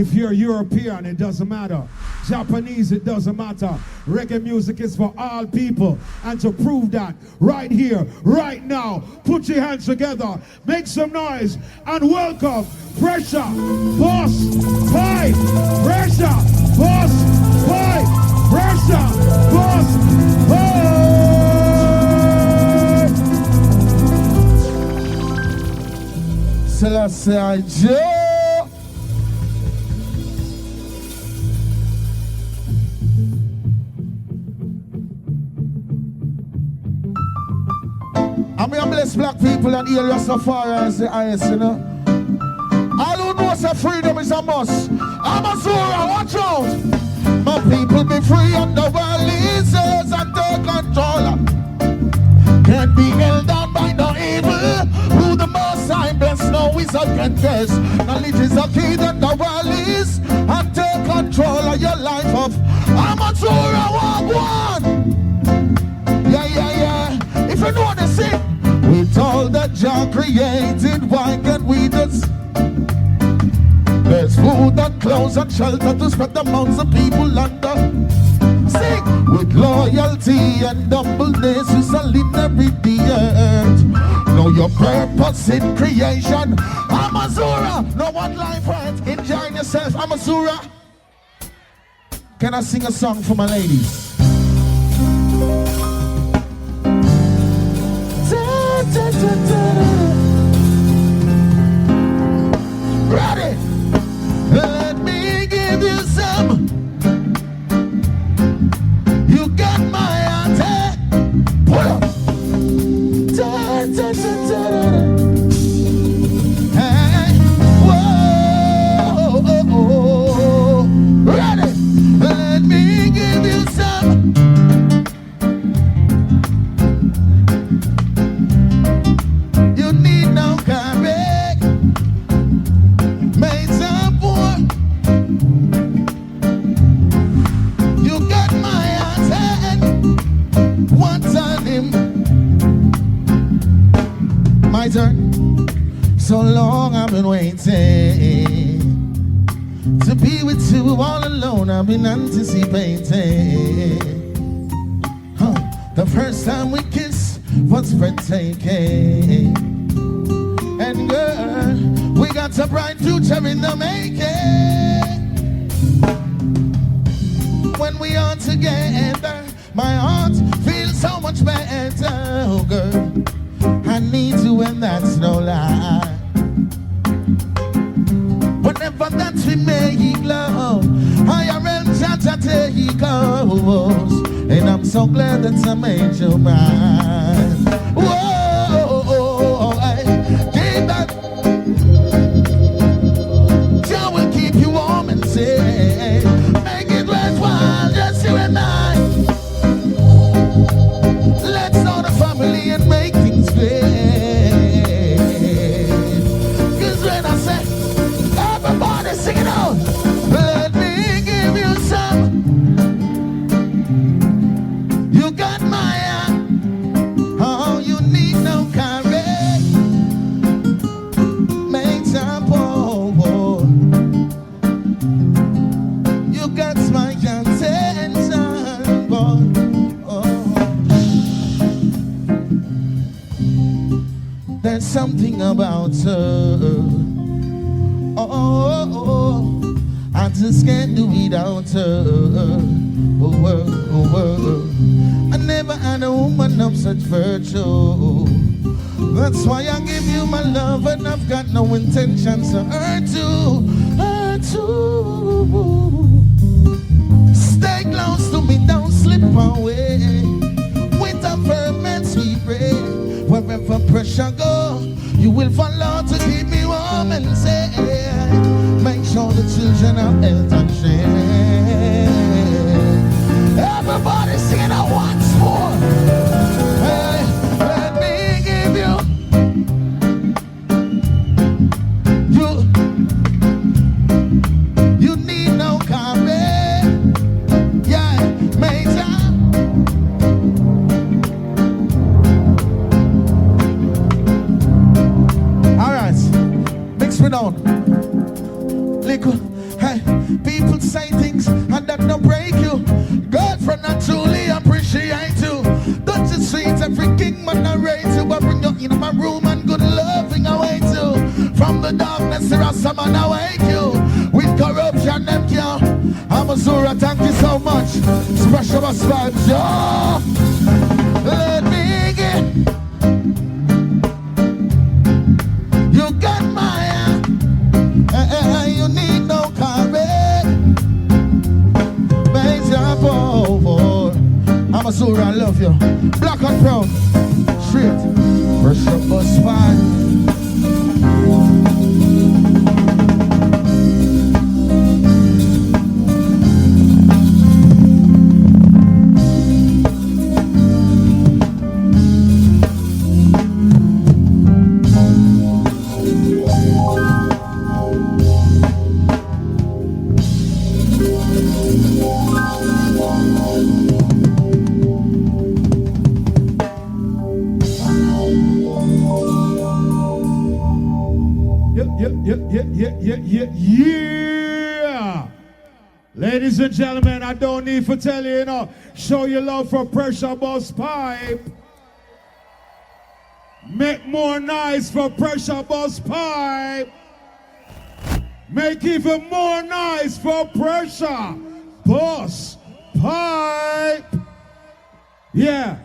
If you're European, it doesn't matter. Japanese, it doesn't matter. Reggae music is for all people. And to prove that, right here, right now, put your hands together, make some noise, and welcome Pressure, Boss, Fight, Pressure, Boss, Fight, Pressure, Boss, Fight! Selassie I Joe. I mean, I bless black people and heal Rastafari as the highest, you know. All who knows that freedom is a must. I'm a Zora, watch out. My people be free under our leases and take control. Can't be held down by no evil. Who the most I bless now is a curse. Knowledge is a key that the world is. And take control of your life of I'm a Zora, walk one. Yeah, yeah, yeah. If you know the sin. With all that Jah created, why can't we just? There's food and clothes and shelter to spread amongst the people under. Sing! With loyalty and humbleness, you shall inherit the earth. Know your purpose in creation. I'm a Zora, know what life worth. Enjoying yourself, I'm a Zora. Can I sing a song for my ladies? Ready? Let me give you some. You got my heart. Pull up. Hey, whoa. Ready? Let me give you some. So long I've been waiting to be with you all alone. I've been anticipating. The first time we kissed was breathtaking. And girl, we got a bright future in the making. When we are together, my heart feels so much better. Oh girl, I need you and that's no lie. Whenever that we make love, IRL Jaja take goes. And I'm so glad that I made you mine. Whoa, I gave that. Jah will keep you warm and safe. Make it worthwhile, just you and I. Let's start a family and make things great. Cause when I say, everybody sing it out. Let me give you some. You got my heart. Oh, you need no courage. Make some power. You got my attention, boy. There's something about her. Oh, I just can't do without her. Oh. I never had a woman of such virtue. That's why I give you my love, and I've got no intentions to hurt you. Stay close to me, don't slip away. With a firm and sweet rain. Wherever pressure go, you will follow to keep me warm and safe. Make sure the children are health and shame. Everybody singing out once more. Hey, let me give you. You need no coffee. Yeah, make time. All right, mix me down. Liquid, hey, people say things and that no break you. Girlfriend, I truly appreciate you. Don't you sweet every king man I rate you. I bring you in my room and good loving await you. From the darkness there are some man awake you. With corruption them can't. I'm a Zura, thank you so much. Special BUSS vibes, yo. Let me get. You got my you need no courage. Major boy. I'm a Zura, I love you. Black and brown. Straight. Pressure BUSS vibe. Yeah. Ladies and gentlemen, I don't need to tell you, show your love for Pressure BUSS Pipe. Make more noise for Pressure BUSS Pipe. Make even more noise for Pressure BUSS Pipe. Yeah.